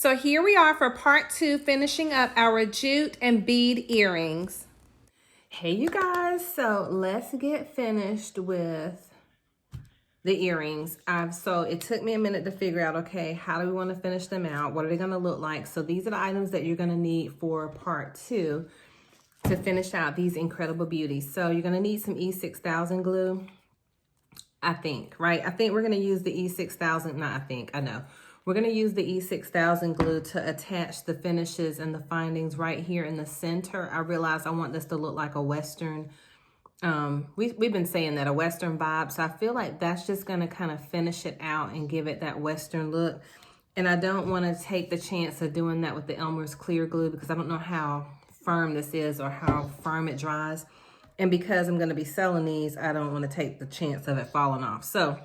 So here we are for part 2, finishing up our jute and bead earrings. Hey you guys, so let's get finished with the earrings. So it took me a minute to figure out, okay, how do we want to finish them out? What are they going to look like? So these are the items that you're going to need for part 2 to finish out these incredible beauties. So you're going to need some E6000 glue, I think, right? I think we're going to use the E6000, not I think, I know. We're going to use the E6000 glue to attach the finishes and the findings right here in the center. I realize I want this to look like a Western, we've been saying that, a Western vibe. So I feel like that's just going to kind of finish it out and give it that Western look. And I don't want to take the chance of doing that with the Elmer's clear glue because I don't know how firm this is or how firm it dries. And because I'm going to be selling these, I don't want to take the chance of it falling off. So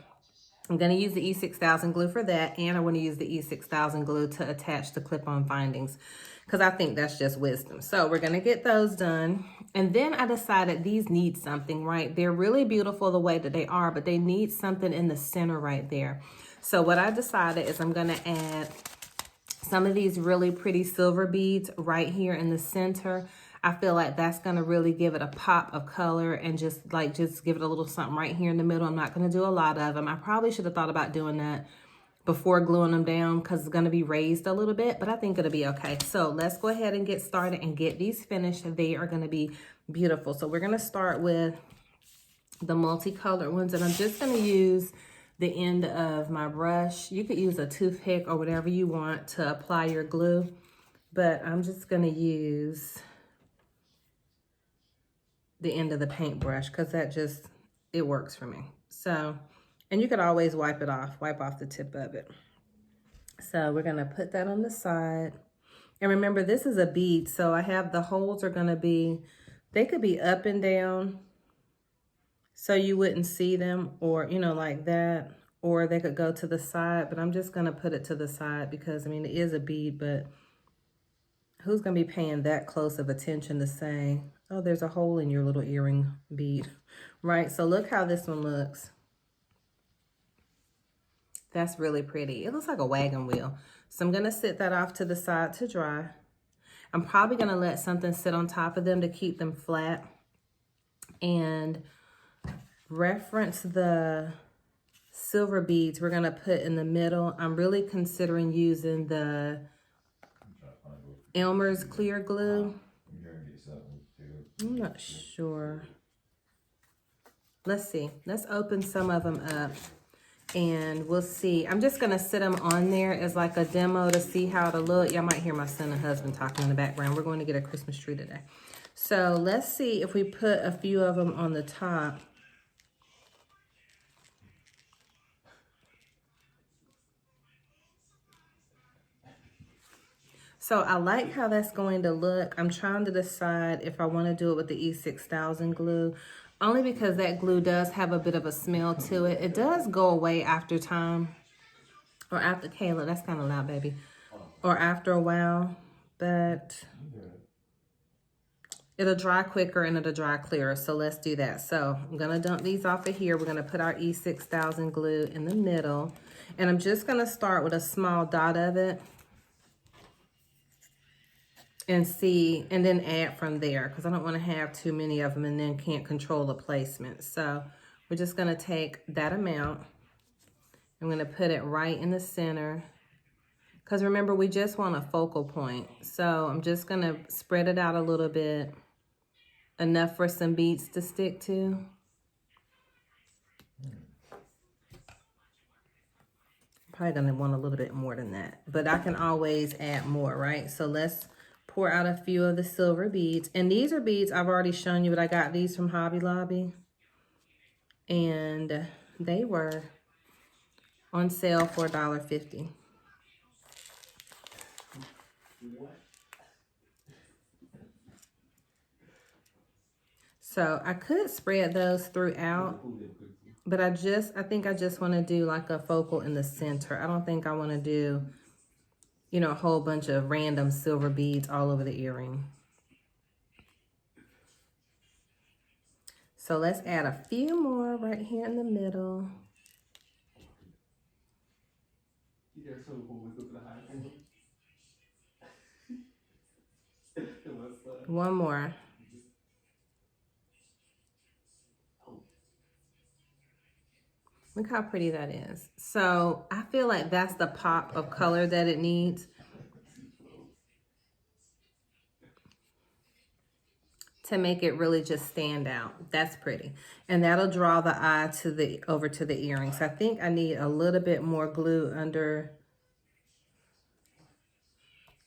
I'm going to use the E6000 glue for that, and I want to use the E6000 glue to attach the clip-on findings because I think that's just wisdom. So we're going to get those done. And then I decided these need something, right? They're really beautiful the way that they are, but they need something in the center right there. So what I decided is I'm going to add some of these really pretty silver beads right here in the center. I feel like that's going to really give it a pop of color and just give it a little something right here in the middle. I'm not going to do a lot of them. I probably should have thought about doing that before gluing them down because it's going to be raised a little bit, but I think it'll be okay. So let's go ahead and get started and get these finished. They are going to be beautiful. So we're going to start with the multicolored ones, and I'm just going to use the end of my brush. You could use a toothpick or whatever you want to apply your glue, but I'm just going to use the end of the paintbrush because it works for me. So, and you could always wipe off the tip of it. So we're going to put that on the side. And remember, this is a bead, so I have the holes are going to be, they could be up and down so you wouldn't see them, or, you know, like that, or they could go to the side, but I'm just going to put it to the side because, I mean, it is a bead, but who's going to be paying that close of attention to say, oh, there's a hole in your little earring bead, right? So look how this one looks. That's really pretty. It looks like a wagon wheel. So I'm going to sit that off to the side to dry. I'm probably going to let something sit on top of them to keep them flat. And reference the silver beads we're going to put in the middle. I'm really considering using the Elmer's clear glue. I'm not sure. Let's see. Let's open some of them up and we'll see. I'm just going to sit them on there as like a demo to see how it'll look. Y'all might hear my son and husband talking in the background. We're going to get a Christmas tree today. So let's see if we put a few of them on the top. So I like how that's going to look. I'm trying to decide if I want to do it with the E6000 glue, only because that glue does have a bit of a smell to it. It does go away after time, or after, Kayla, that's kind of loud, baby, or after a while, but it'll dry quicker and it'll dry clearer. So let's do that. So I'm going to dump these off of here. We're going to put our E6000 glue in the middle, and I'm just going to start with a small dot of it and see, and then add from there because I don't want to have too many of them and then can't control the placement. So we're just going to take that amount. I'm going to put it right in the center because remember, we just want a focal point. So I'm just going to spread it out a little bit, enough for some beads to stick to. Probably going to want a little bit more than that, but I can always add more, right? So let's pour out a few of the silver beads. And these are beads I've already shown you, but I got these from Hobby Lobby. And they were on sale for $1.50. So I could spread those throughout, but I think I just want to do like a focal in the center. I don't think I want to do, you know, a whole bunch of random silver beads all over the earring. So let's add a few more right here in the middle. One more. Look how pretty that is. So I feel like that's the pop of color that it needs to make it really just stand out. That's pretty. And that'll draw the eye to over to the earrings. I think I need a little bit more glue under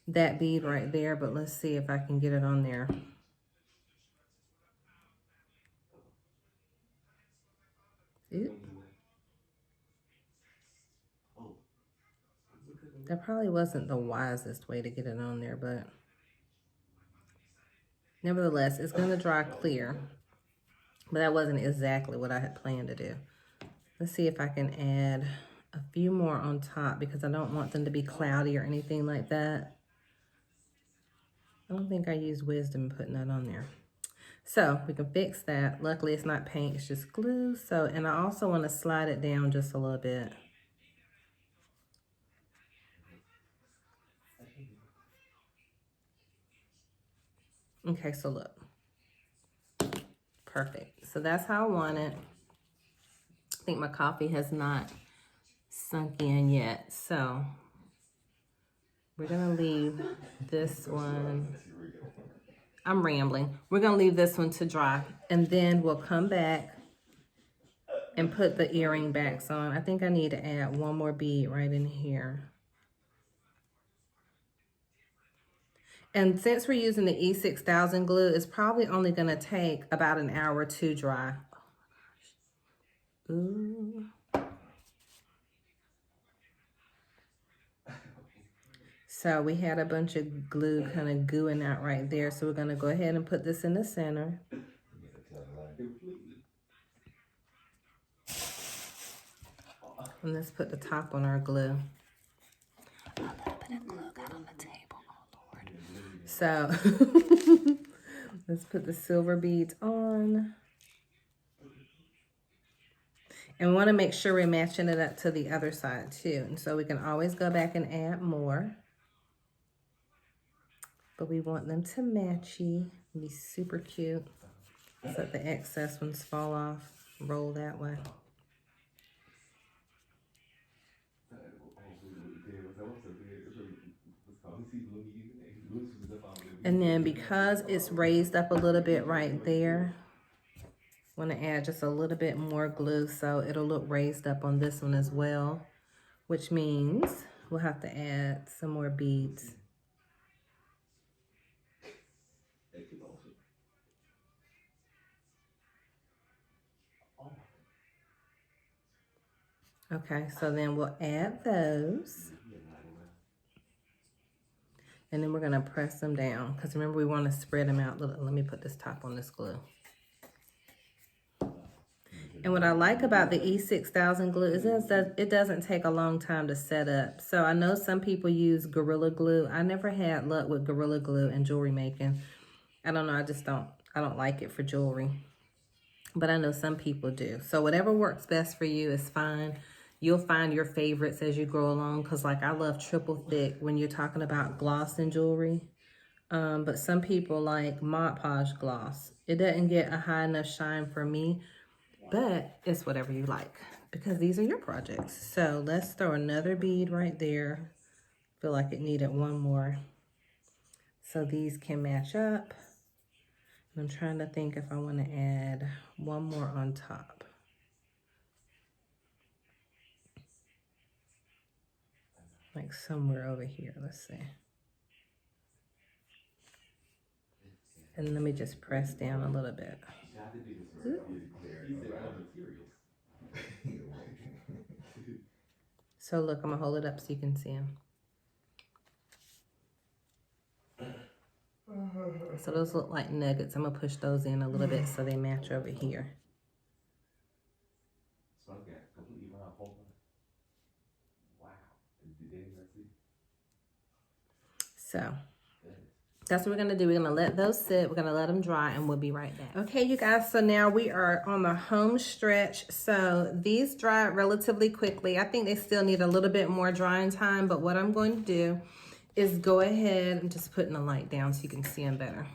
that bead right there, but let's see if I can get it on there. Oop. That probably wasn't the wisest way to get it on there, but nevertheless, it's going to dry clear. But that wasn't exactly what I had planned to do. Let's see if I can add a few more on top because I don't want them to be cloudy or anything like that. I don't think I used wisdom putting that on there. So we can fix that. Luckily, it's not paint, it's just glue. So, and I also want to slide it down just a little bit. Okay, so look. Perfect. So that's how I want it. I think my coffee has not sunk in yet. So we're going to leave this one. I'm rambling. We're going to leave this one to dry. And then we'll come back and put the earring backs on. I think I need to add one more bead right in here. And since we're using the E6000 glue, it's probably only going to take about an hour to dry. Oh my gosh. Ooh. So we had a bunch of glue kind of gooing out right there. So we're going to go ahead and put this in the center. And let's put the top on our glue. A little bit of glue got on the table. So let's put the silver beads on. And we want to make sure we're matching it up to the other side too. And so we can always go back and add more. But we want them to matchy, be super cute. So that the excess ones fall off, roll that way. And then because it's raised up a little bit right there, I want to add just a little bit more glue so it'll look raised up on this one as well, which means we'll have to add some more beads. Okay, so then we'll add those. And then we're going to press them down because remember we want to spread them out. Let me put this top on this glue. And what I like about the E6000 glue is that it doesn't take a long time to set up. So I know some people use Gorilla Glue. I never had luck with Gorilla Glue in jewelry making. I don't know, I don't like it for jewelry. But I know some people do. So whatever works best for you is fine. You'll find your favorites as you go along because like I love triple thick when you're talking about gloss in jewelry. But some people like Mod Podge gloss. It doesn't get a high enough shine for me, but it's whatever you like because these are your projects. So let's throw another bead right there. Feel like it needed one more. So these can match up. And I'm trying to think if I want to add one more on top. Like somewhere over here, let's see. And let me just press down a little bit. So look, I'm gonna hold it up so you can see them. So those look like nuggets. I'm gonna push those in a little bit so they match over here. So that's what we're going to do. We're going to let those sit. We're going to let them dry and we'll be right back. Okay, you guys. So now we are on the home stretch. So these dried relatively quickly. I think they still need a little bit more drying time. But what I'm going to do is go ahead and just putting the light down so you can see them better.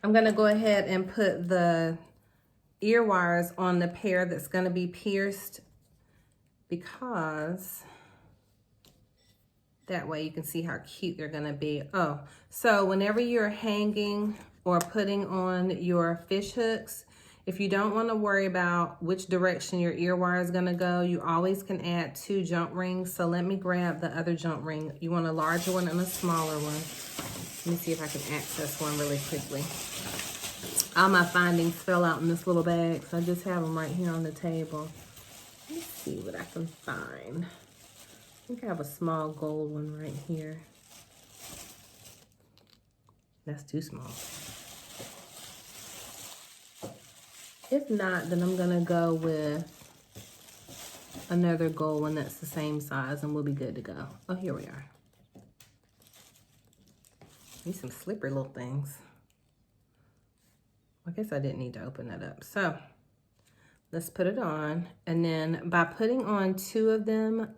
I'm gonna go ahead and put the ear wires on the pair that's gonna be pierced, because that way you can see how cute they're gonna be. Oh, so whenever you're hanging or putting on your fish hooks, if you don't wanna worry about which direction your ear wire is gonna go, you always can add 2 jump rings. So let me grab the other jump ring. You want a larger one and a smaller one. Let me see if I can access one really quickly. All my findings fell out in this little bag, so I just have them right here on the table. Let's see what I can find. I think I have a small gold one right here. That's too small. If not, then I'm gonna go with another gold one that's the same size and we'll be good to go. Oh, here we are. These some slippery little things. I guess I didn't need to open that up. So let's put it on. And then by putting on 2 of them,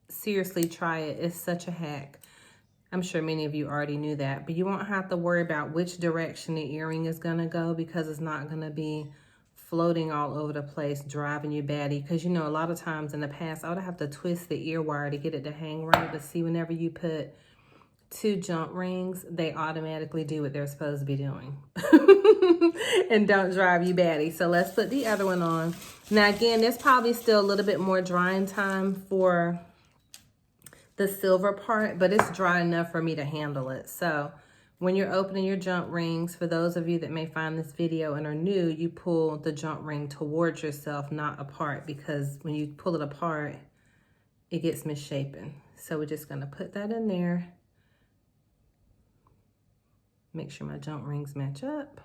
seriously try it. It's such a hack. I'm sure many of you already knew that, but you won't have to worry about which direction the earring is gonna go, because it's not gonna be floating all over the place, driving you batty. Because you know, a lot of times in the past, I would have to twist the ear wire to get it to hang right. But see, whenever you put 2 jump rings, they automatically do what they're supposed to be doing and don't drive you batty. So let's put the other one on. Now again, there's probably still a little bit more drying time for the silver part, but it's dry enough for me to handle it. So when you're opening your jump rings, for those of you that may find this video and are new, you pull the jump ring towards yourself, not apart, because when you pull it apart, it gets misshapen. So we're just gonna put that in there. Make sure my jump rings match up.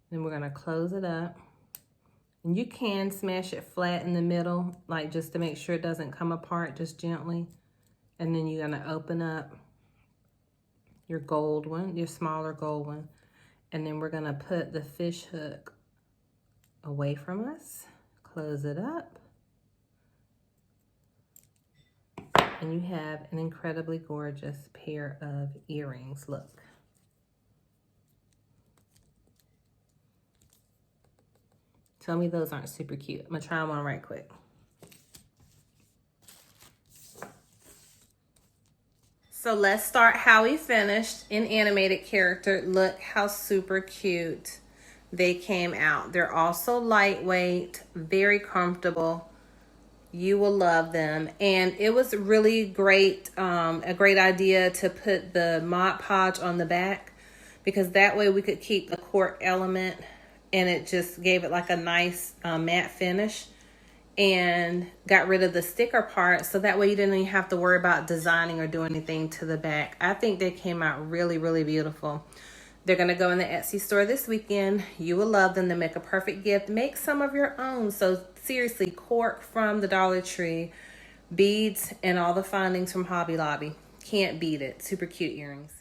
Then we're gonna close it up. And you can smash it flat in the middle, like just to make sure it doesn't come apart, just gently. And then you're gonna open up your gold one, your smaller gold one. And then we're gonna put the fish hook away from us, close it up. And you have an incredibly gorgeous pair of earrings, look. Tell me those aren't super cute. I'm gonna try them on right quick. So let's start how we finished in animated character. Look how super cute they came out. They're also lightweight, very comfortable. You will love them. And it was really great, a great idea to put the Mod Podge on the back, because that way we could keep the cork element and it just gave it like a nice matte finish, and got rid of the sticker part, so that way you didn't even have to worry about designing or doing anything to the back. I think they came out really, really beautiful. They're gonna go in the Etsy store this weekend. You will love them. They make a perfect gift. Make some of your own. So seriously, cork from the Dollar Tree, beads, and all the findings from Hobby Lobby. Can't beat it. Super cute earrings.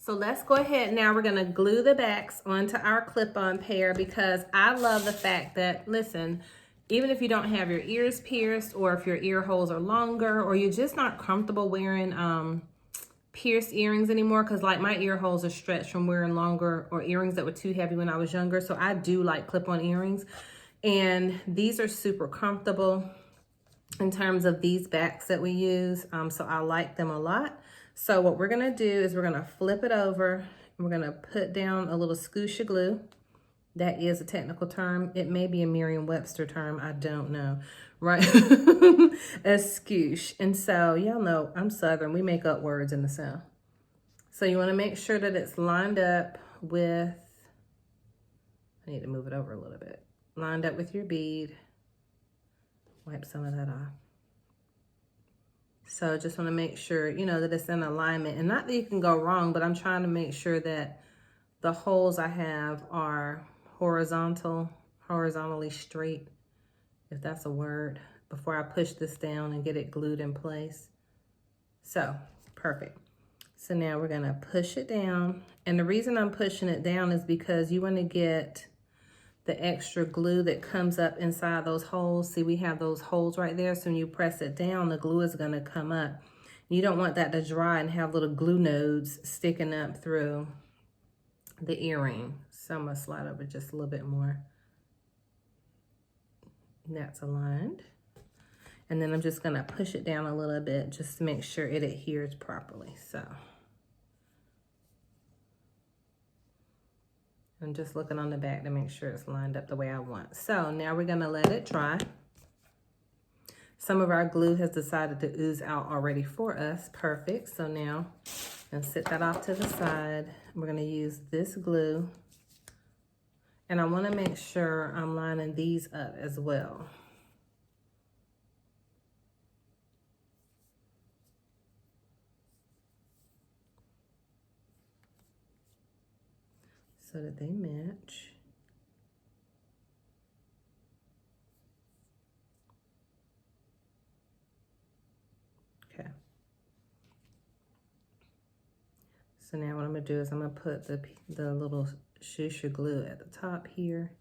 So let's go ahead now. We're gonna glue the backs onto our clip-on pair, because I love the fact that, listen, even if you don't have your ears pierced, or if your ear holes are longer, or you're just not comfortable wearing pierced earrings anymore, because like my ear holes are stretched from wearing longer or earrings that were too heavy when I was younger. So I do like clip-on earrings, and these are super comfortable in terms of these backs that we use. So I like them a lot. So what we're gonna do is we're gonna flip it over, and we're gonna put down a little scoosh of glue. That is a technical term. It may be a Merriam-Webster term, I don't know, right? A scoosh. And so y'all know I'm Southern, we make up words in the South. So you wanna make sure that it's lined up with, I need to move it over a little bit, lined up with your bead. Wipe some of that off. So just want to make sure, you know, that it's in alignment. And not that you can go wrong, but I'm trying to make sure that the holes I have are horizontally straight, if that's a word, before I push this down and get it glued in place. So, perfect. So now we're going to push it down. And the reason I'm pushing it down is because you want to get the extra glue that comes up inside those holes. See, we have those holes right there. So when you press it down, the glue is going to come up. You don't want that to dry and have little glue nodes sticking up through the earring. So I'm gonna slide over just a little bit more. And that's aligned. And then I'm just gonna push it down a little bit just to make sure it adheres properly. So I'm just looking on the back to make sure it's lined up the way I want. So now we're gonna let it dry. Some of our glue has decided to ooze out already for us. Perfect. So now I'm gonna set that off to the side. We're gonna use this glue. And I wanna make sure I'm lining these up as well. So that they match. Okay. So now what I'm gonna do is I'm gonna put the little shusher glue at the top here.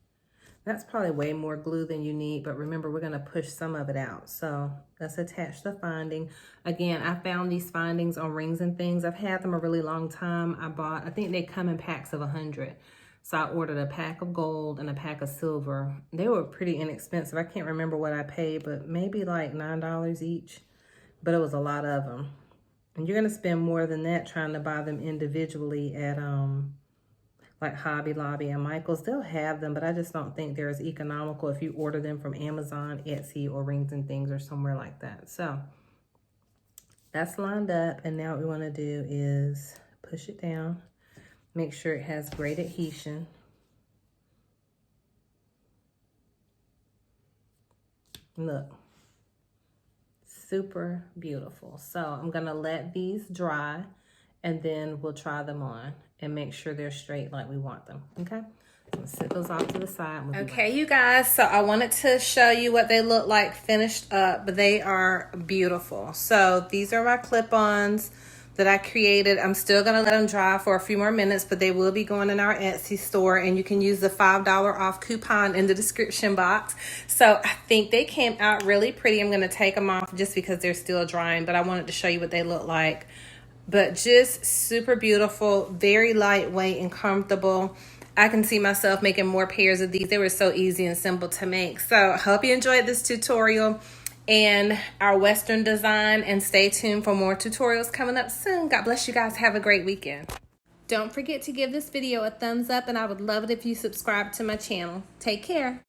That's probably way more glue than you need, but remember we're gonna push some of it out. So let's attach the finding. Again, I found these findings on Rings and Things. I've had them a really long time. I think they come in packs of 100. So I ordered a pack of gold and a pack of silver. They were pretty inexpensive. I can't remember what I paid, but maybe like $9 each, but it was a lot of them. And you're gonna spend more than that trying to buy them individually at like Hobby Lobby and Michael's. They'll have them, but I just don't think they're as economical if you order them from Amazon, Etsy, or Rings and Things or somewhere like that. So that's lined up, and now what we wanna do is push it down. Make sure it has great adhesion. Look, super beautiful. So I'm gonna let these dry and then we'll try them on and make sure they're straight like we want them, okay? So set those off to the side. Okay, you guys, so I wanted to show you what they look like finished up, but they are beautiful. So these are my clip-ons that I created. I'm still gonna let them dry for a few more minutes, but they will be going in our Etsy store, and you can use the $5 off coupon in the description box. So I think they came out really pretty. I'm gonna take them off just because they're still drying, but I wanted to show you what they look like. But just super beautiful, very lightweight and comfortable. I can see myself making more pairs of these. They were so easy and simple to make. So I hope you enjoyed this tutorial and our Western design, and stay tuned for more tutorials coming up soon. God bless you guys. Have a great weekend. Don't forget to give this video a thumbs up, and I would love it if you subscribe to my channel. Take care.